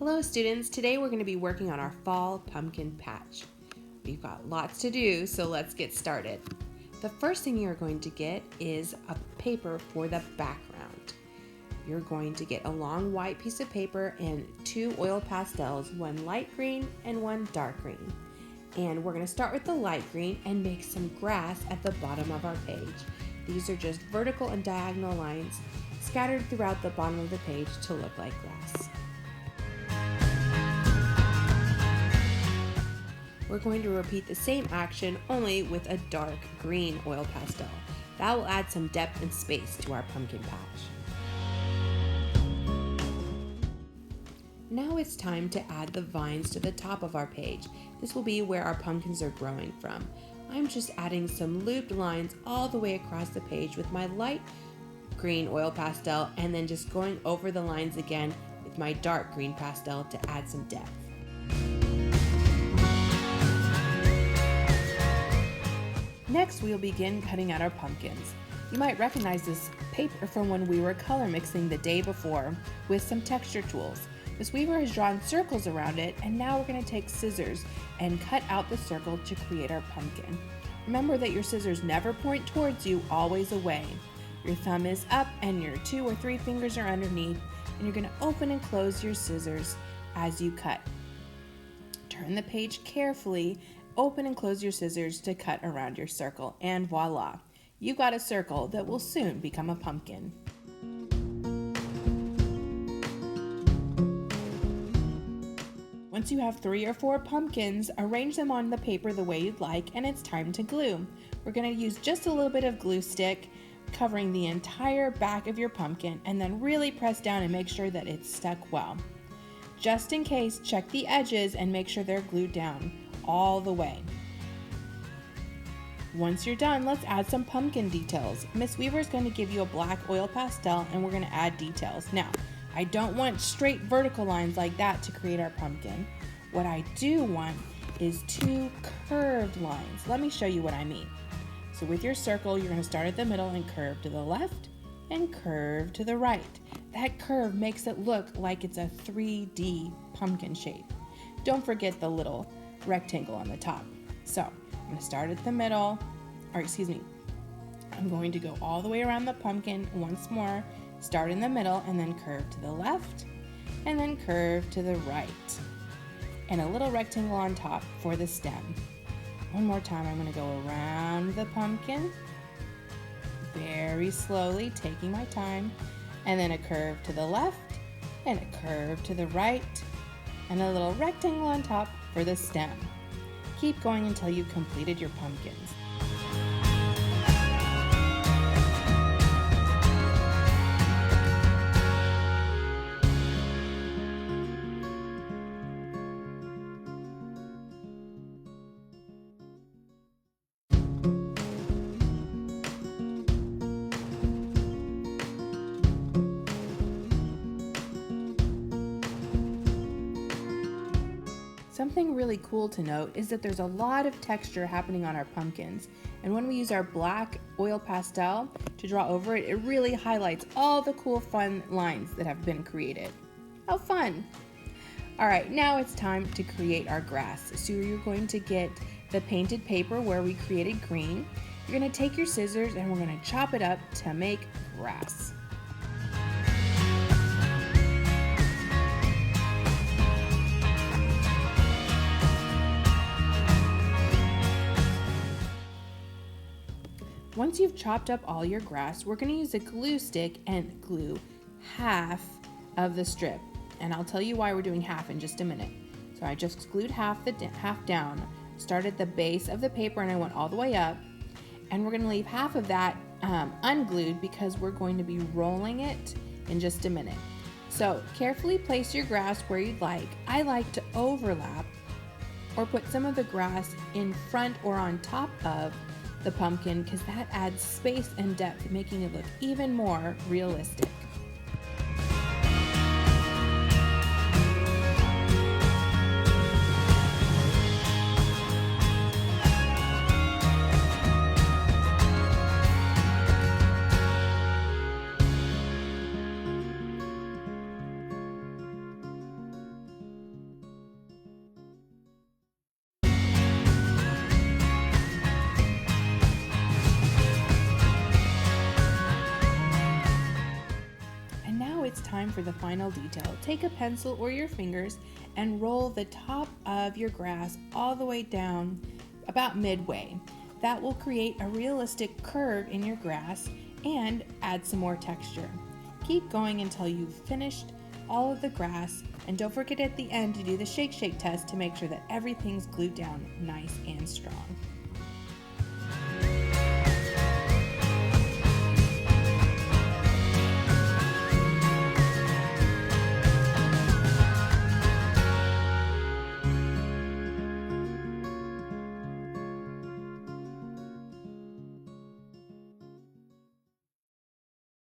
Hello students, today we're going to be working on our fall pumpkin patch. We've got lots to do, so let's get started. The first thing you're going to get is a paper for the background. You're going to get a long white piece of paper and 2 oil pastels, one light green and one dark green. And we're going to start with the light green and make some grass at the bottom of our page. These are just vertical and diagonal lines scattered throughout the bottom of the page to look like grass. We're going to repeat the same action, only with a dark green oil pastel. That will add some depth and space to our pumpkin patch. Now it's time to add the vines to the top of our page. This will be where our pumpkins are growing from. I'm just adding some looped lines all the way across the page with my light green oil pastel, and then just going over the lines again with my dark green pastel to add some depth. Next, we'll begin cutting out our pumpkins. You might recognize this paper from when we were color mixing the day before with some texture tools. Miss Weaver has drawn circles around it, and now we're going to take scissors and cut out the circle to create our pumpkin. Remember that your scissors never point towards you, always away. Your thumb is up and your 2 or 3 fingers are underneath, and you're going to open and close your scissors as you cut. Turn the page carefully. Open and close your scissors to cut around your circle, and voila! You've got a circle that will soon become a pumpkin. Once you have 3 or 4 pumpkins, arrange them on the paper the way you'd like, and it's time to glue. We're going to use just a little bit of glue stick covering the entire back of your pumpkin, and then really press down and make sure that it's stuck well. Just in case, check the edges and make sure they're glued down all the way. Once you're done, let's add some pumpkin details. Miss Weaver is going to give you a black oil pastel, and we're going to add details. Now, I don't want straight vertical lines like that to create our pumpkin. What I do want is 2 curved lines. Let me show you what I mean. So with your circle, you're going to start at the middle and curve to the left and curve to the right. That curve makes it look like it's a 3D pumpkin shape. Don't forget the little rectangle on the top. So I'm going to start at the middle, I'm going to go all the way around the pumpkin once more, start in the middle and then curve to the left and then curve to the right, and a little rectangle on top for the stem. One more time, I'm going to go around the pumpkin very slowly, taking my time, and then a curve to the left and a curve to the right, and a little rectangle on top for the stem. Keep going until you've completed your pumpkins. Something really cool to note is that there's a lot of texture happening on our pumpkins, and when we use our black oil pastel to draw over it, it really highlights all the cool fun lines that have been created. How fun! Alright, now it's time to create our grass. So you're going to get the painted paper where we created green. You're going to take your scissors and we're going to chop it up to make grass. Once you've chopped up all your grass, we're going to use a glue stick and glue half of the strip. And I'll tell you why we're doing half in just a minute. So I just glued half down, started at the base of the paper, and I went all the way up. And we're going to leave half of that unglued because we're going to be rolling it in just a minute. So carefully place your grass where you'd like. I like to overlap or put some of the grass in front or on top of the pumpkin because that adds space and depth, making it look even more realistic. time for the final detail. Take a pencil or your fingers and roll the top of your grass all the way down about midway. That will create a realistic curve in your grass and add some more texture. Keep going until you've finished all of the grass, and don't forget at the end to do the shake test to make sure that everything's glued down nice and strong.